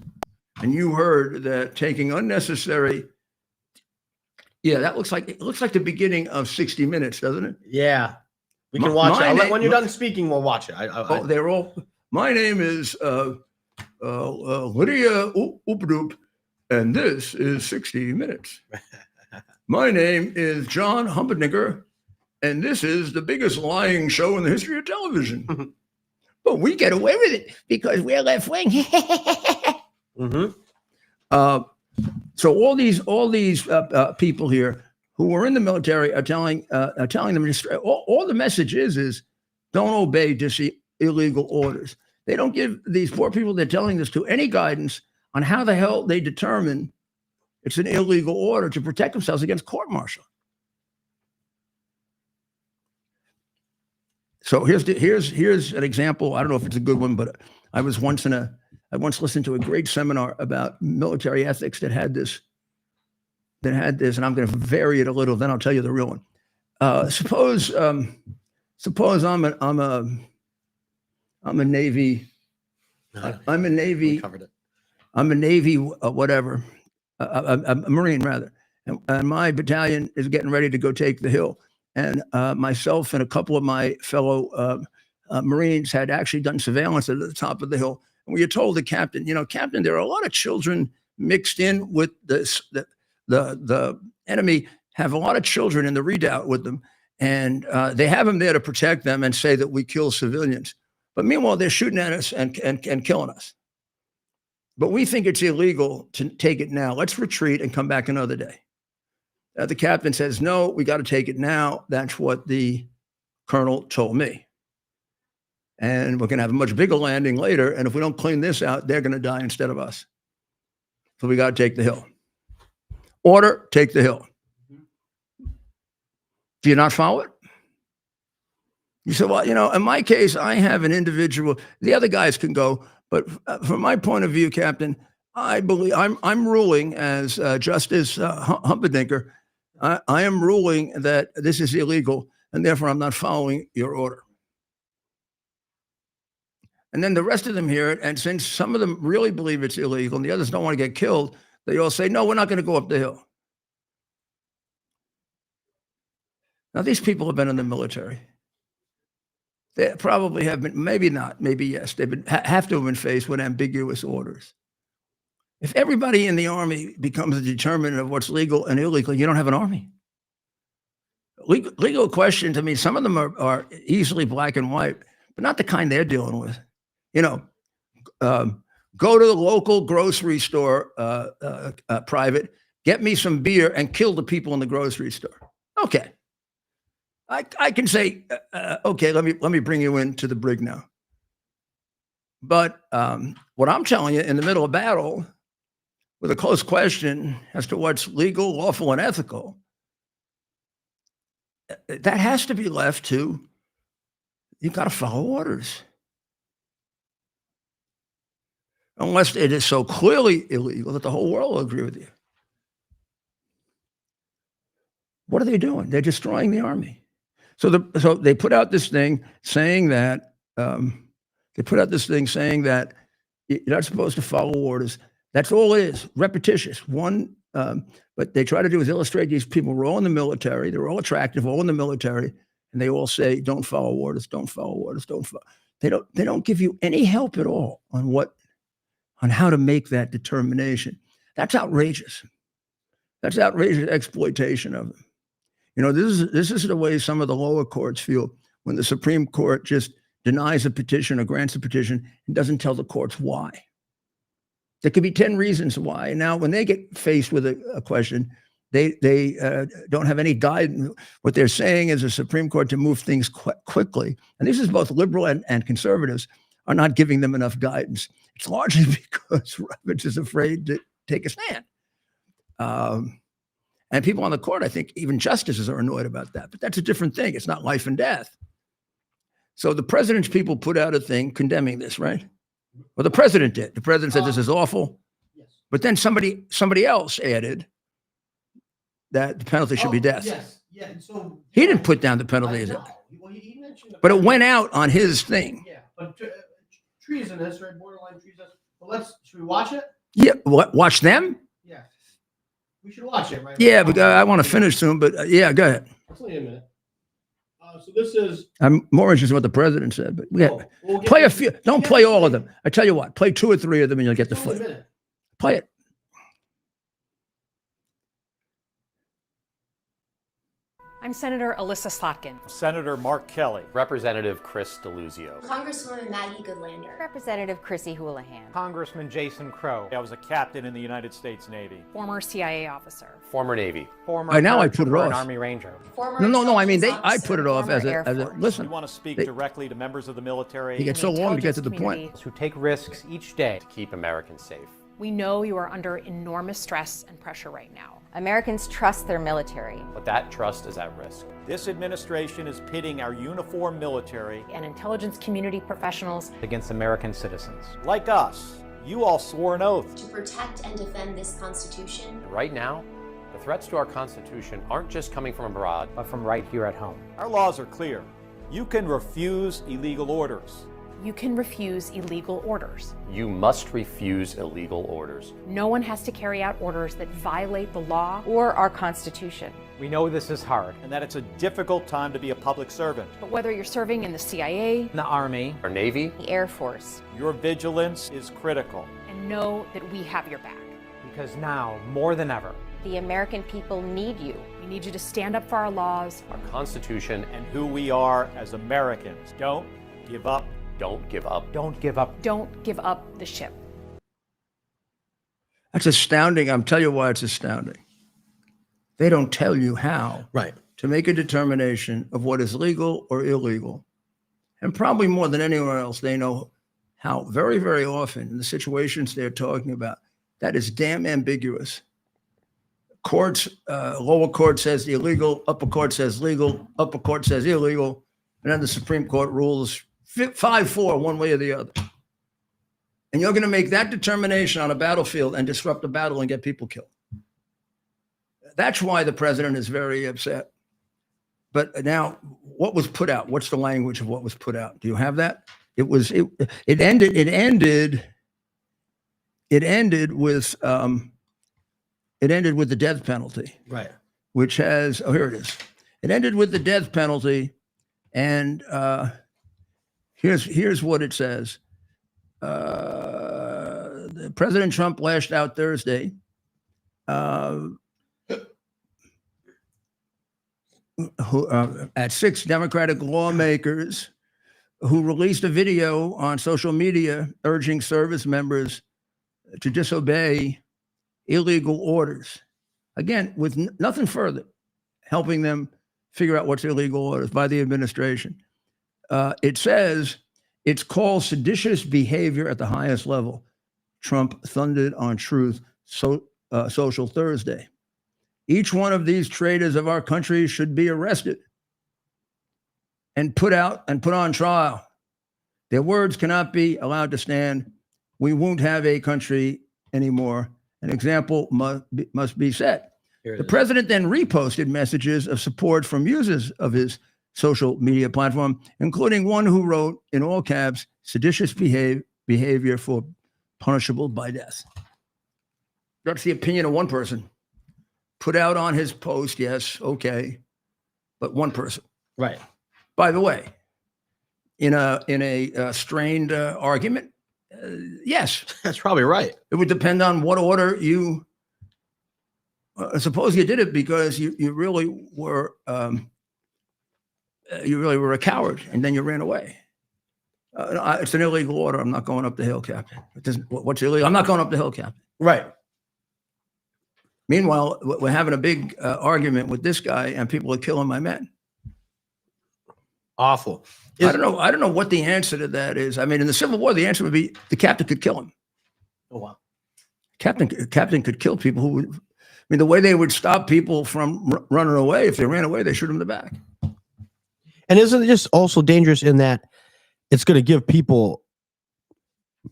And you heard that taking unnecessary. Yeah, it looks like the beginning of 60 Minutes, doesn't it? Yeah. We can watch it. When you're done speaking, we'll watch it. They're all. My name is Lydia Upadoop, and this is 60 Minutes. My name is John Humperdincker, and this is the biggest lying show in the history of television. But we get away with it because we're left wing. So all these people here who were in the military are telling them all the message is don't obey illegal orders. They don't give these poor people they're telling this to any guidance on how the hell they determine it's an illegal order to protect themselves against court-martial. So here's an example. I don't know if it's a good one, but I once listened to a great seminar about military ethics that had this, and I'm going to vary it a little. Then I'll tell you the real one. Suppose I'm I'm a Navy. I'm a Navy. We covered it. I'm a Navy, whatever, a Marine rather. And my battalion is getting ready to go take the hill. And myself and a couple of my fellow Marines had actually done surveillance at the top of the hill. And we had told the captain, Captain, there are a lot of children mixed in with this. The enemy have a lot of children in the redoubt with them. And they have them there to protect them and say that we kill civilians. But meanwhile, they're shooting at us and killing us. But we think it's illegal to take it now. Let's retreat and come back another day. The captain says, no, we got to take it now. That's what the colonel told me. And we're going to have a much bigger landing later. And if we don't clean this out, they're going to die instead of us. So we got to take the hill. Order, take the hill. Do you not follow it? You said, well, in my case, I have an individual. The other guys can go. But from my point of view, Captain, I believe I'm ruling as Justice Humperdincker. I am ruling that this is illegal, and therefore I'm not following your order. And then the rest of them hear it, and since some of them really believe it's illegal and the others don't want to get killed, they all say, no, we're not going to go up the hill. Now, these people have been in the military. They probably have been, maybe not, maybe yes. They've been have to have been faced with ambiguous orders. If everybody in the army becomes a determinant of what's legal and illegal, you don't have an army. Legal questions, I mean, some of them are easily black and white, but not the kind they're dealing with. Go to the local grocery store, private, get me some beer and kill the people in the grocery store. Okay. I can say, okay, let me bring you into the brig now. But what I'm telling you, in the middle of battle, with a close question as to what's legal, lawful, and ethical, that has to be left to, you've got to follow orders. Unless it is so clearly illegal that the whole world will agree with you. What are they doing? They're destroying the army. So they put out this thing saying that you're not supposed to follow orders. That's all it is, repetitious. But they try to do is illustrate these people were all in the military. They're all attractive, all in the military, and they all say, "Don't follow orders. Don't follow orders. Don't follow." They don't give you any help at all on how to make that determination. That's outrageous. That's outrageous exploitation of them. This is the way some of the lower courts feel when the Supreme Court just denies a petition or grants a petition and doesn't tell the courts why. There could be 10 reasons why. Now, when they get faced with a question, they don't have any guidance. What they're saying is the Supreme Court to move things quickly. And this is both liberal and conservatives are not giving them enough guidance. It's largely because Roberts is afraid to take a stand. And people on the court, I think even justices are annoyed about that. But that's a different thing. It's not life and death. So the president's people put out a thing condemning this, right? Well, the president did. The president said this is awful. Yes. But then somebody else added that the penalty should be death. Yes. Yeah. So he didn't put down the penalty as well, he mentioned but it went out on his thing. Yeah, but treasonous, right? Borderline treasonous. But should we watch it? Yeah. Watch them? Yeah. We should watch it, right? Yeah, but I want to finish soon. But yeah, go ahead. Wait a minute. So this is. I'm more interested in what the president said. But we'll play a few. Don't play all of them. I tell you what. Play 2 or 3 of them, and you'll get the flip. Play it. I'm Senator Alyssa Slotkin. Senator Mark Kelly. Representative Chris DeLuzio. Congresswoman Maggie Goodlander. Representative Chrissy Houlihan. Congressman Jason Crow. I was a captain in the United States Navy. Former CIA officer. Former Navy. Former now I put it off. Army Ranger. No. I mean, I put it off as a listen. We want to speak directly to members of the military. You get so long to get to the point. Who take risks each day to keep Americans safe. We know you are under enormous stress and pressure right now. Americans trust their military. But that trust is at risk. This administration is pitting our uniformed military and intelligence community professionals against American citizens. Like us. You all swore an oath. To protect and defend this Constitution. And right now, the threats to our Constitution aren't just coming from abroad, but from right here at home. Our laws are clear. You can refuse illegal orders. You can refuse illegal orders. You must refuse illegal orders. No one has to carry out orders that violate the law or our Constitution. We know this is hard and that it's a difficult time to be a public servant. But whether you're serving in the CIA, The Army, Our Navy, The Air Force. Your vigilance is critical. and know that we have your back. because now, more than ever, The American people need you. We need you to stand up for our laws. our Constitution, And who we are as Americans. Don't give up. don't give up. don't give up. Don't give up the ship. That's astounding. I'm telling you why it's astounding. They don't tell you how Right. to make a determination of what is legal or illegal. And probably more than anyone else, they know how very, very often in the situations they're talking about, that is damn ambiguous. Courts, lower court says illegal, upper court says legal, upper court says illegal, and then the Supreme Court rules 5-4 one way or the other. And you're going to make that determination on a battlefield and disrupt the battle and get people killed. That's why the president is very upset. But now, what was put out? What's the language of what was put out? Do you have that? It ended with the death penalty. Right. Which has, here it is. It ended with the death penalty, and here's what it says. President Trump lashed out Thursday at 6 Democratic lawmakers who released a video on social media urging service members to disobey illegal orders. Again, with nothing further, helping them figure out what's illegal orders by the administration. It says it's called seditious behavior at the highest level. Trump thundered on Truth Social Thursday. Each one of these traitors of our country should be arrested and put on trial. Their words cannot be allowed to stand. We won't have a country anymore. An example must be set. The president then reposted messages of support from users of his social media platform, including one who wrote in all caps, seditious behavior for punishable by death. That's the opinion of one person. Put out on his post, yes, okay, but one person. Right. By the way, in a strained argument, yes, That's probably right. it would depend on what order you. Suppose you did it because you really were a coward, and then you ran away. It's an illegal order. I'm not going up the hill, Captain. What's illegal? I'm not going up the hill, Captain. Right. Meanwhile, we're having a big argument with this guy, and people are killing my men. Awful. I don't know what the answer to that is. I mean, in the Civil War, the answer would be the captain could kill him. Oh, wow. Captain could kill people who would. I mean, the way they would stop people from running away, if they ran away, they shoot them in the back. And isn't it just also dangerous in that it's going to give people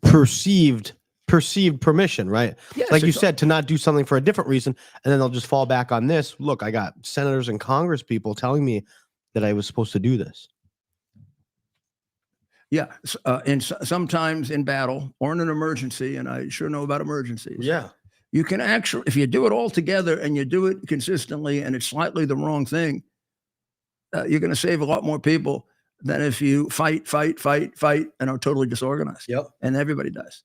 perceived permission, right? Yes, like you said, to not do something for a different reason, and then they'll just fall back on this. Look, I got senators and Congress people telling me that I was supposed to do this. Yeah, and sometimes in battle or in an emergency, and I sure know about emergencies. Yeah. You can actually, if you do it all together and you do it consistently, and it's slightly the wrong thing, you're going to save a lot more people than if you fight, and are totally disorganized. Yep. And everybody does.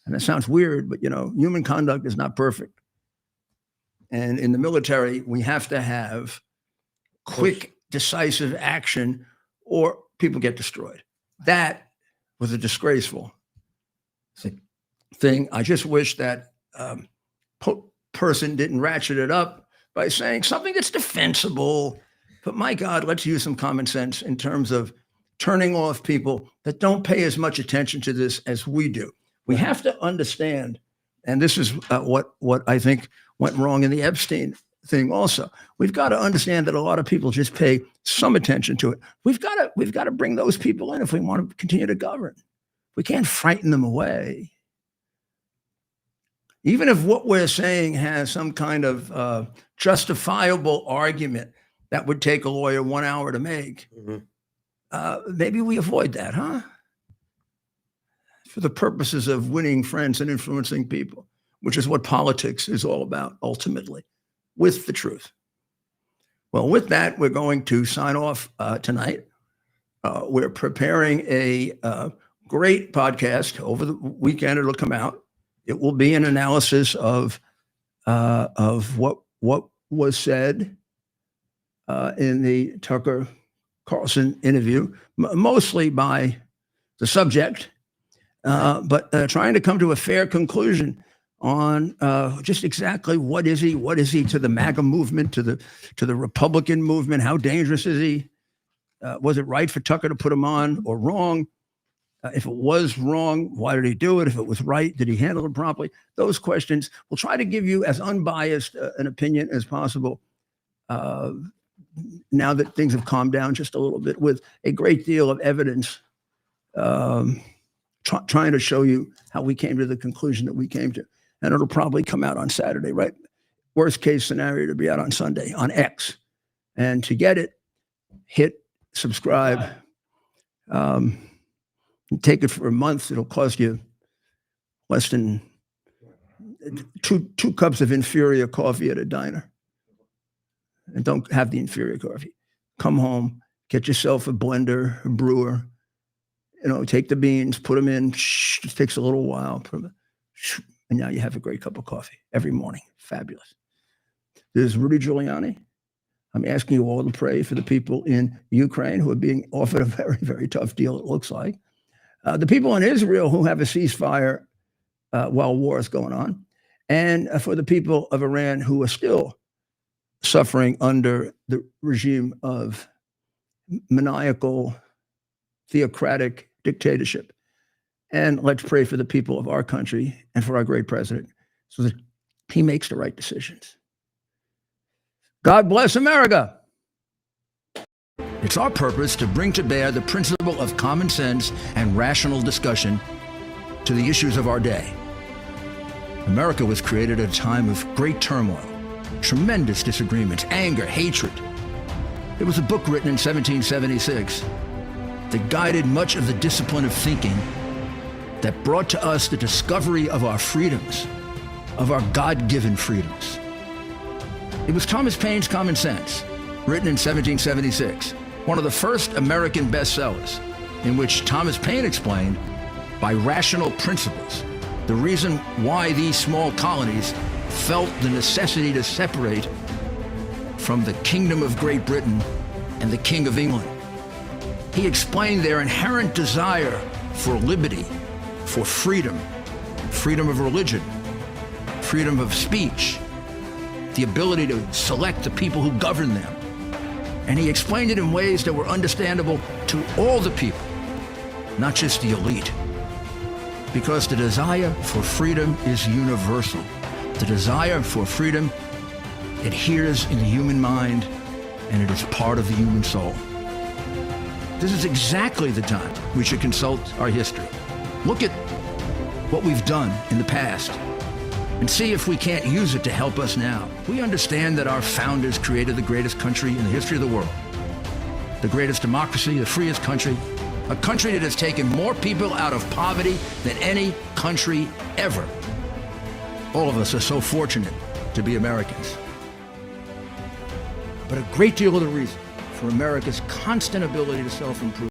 And that sounds weird, but human conduct is not perfect. And in the military, we have to have quick, decisive action, or people get destroyed. That was a disgraceful thing. I just wish that person didn't ratchet it up by saying something that's defensible. But my God, let's use some common sense in terms of turning off people that don't pay as much attention to this as we do. We have to understand, and this is what I think went wrong in the Epstein thing also. We've got to understand that a lot of people just pay some attention to it. We've got to bring those people in if we want to continue to govern. We can't frighten them away. Even if what we're saying has some kind of justifiable argument that would take a lawyer 1 hour to make, maybe we avoid that, huh? for the purposes of winning friends and influencing people, which is what politics is all about ultimately, with the truth. Well, with that, we're going to sign off tonight. We're preparing a great podcast over the weekend. It'll come out. It will be an analysis of what was said in the Tucker Carlson interview, mostly by the subject, but trying to come to a fair conclusion on just exactly what is he to the MAGA movement, to the Republican movement? How dangerous is he? Was it right for Tucker to put him on, or wrong? If it was wrong, why did he do it? If it was right, did he handle it properly? Those questions. We'll try to give you as unbiased an opinion as possible now that things have calmed down just a little bit, with a great deal of evidence, trying to show you how we came to the conclusion that we came to. And it'll probably come out on Saturday, right? Worst case scenario to be out on Sunday on X. And to get it, hit subscribe. Take it for a month. It'll cost you less than two cups of inferior coffee at a diner. And don't have the inferior coffee. Come home, get yourself a blender, a brewer. Take the beans, put them in. It takes a little while. And now you have a great cup of coffee every morning. Fabulous. This is Rudy Giuliani. I'm asking you all to pray for the people in Ukraine who are being offered a very, very tough deal, it looks like. The people in Israel who have a ceasefire while war is going on. And for the people of Iran who are still suffering under the regime of maniacal, theocratic dictatorship. And let's pray for the people of our country and for our great president so that he makes the right decisions. God bless America. It's our purpose to bring to bear the principle of common sense and rational discussion to the issues of our day. America was created at a time of great turmoil, tremendous disagreements, anger, hatred. There was a book written in 1776 that guided much of the discipline of thinking that brought to us the discovery of our freedoms, of our God-given freedoms. It was Thomas Paine's Common Sense, written in 1776, one of the first American bestsellers, in which Thomas Paine explained, by rational principles, the reason why these small colonies felt the necessity to separate from the Kingdom of Great Britain and the King of England. He explained their inherent desire for liberty, for freedom, freedom of religion, freedom of speech, the ability to select the people who govern them. And he explained it in ways that were understandable to all the people, not just the elite. Because the desire for freedom is universal. The desire for freedom adheres in the human mind, and it is part of the human soul. This is exactly the time we should consult our history. Look at what we've done in the past and see if we can't use it to help us now. We understand that our founders created the greatest country in the history of the world, the greatest democracy, the freest country, a country that has taken more people out of poverty than any country ever. All of us are so fortunate to be Americans. But a great deal of the reason for America's constant ability to self-improve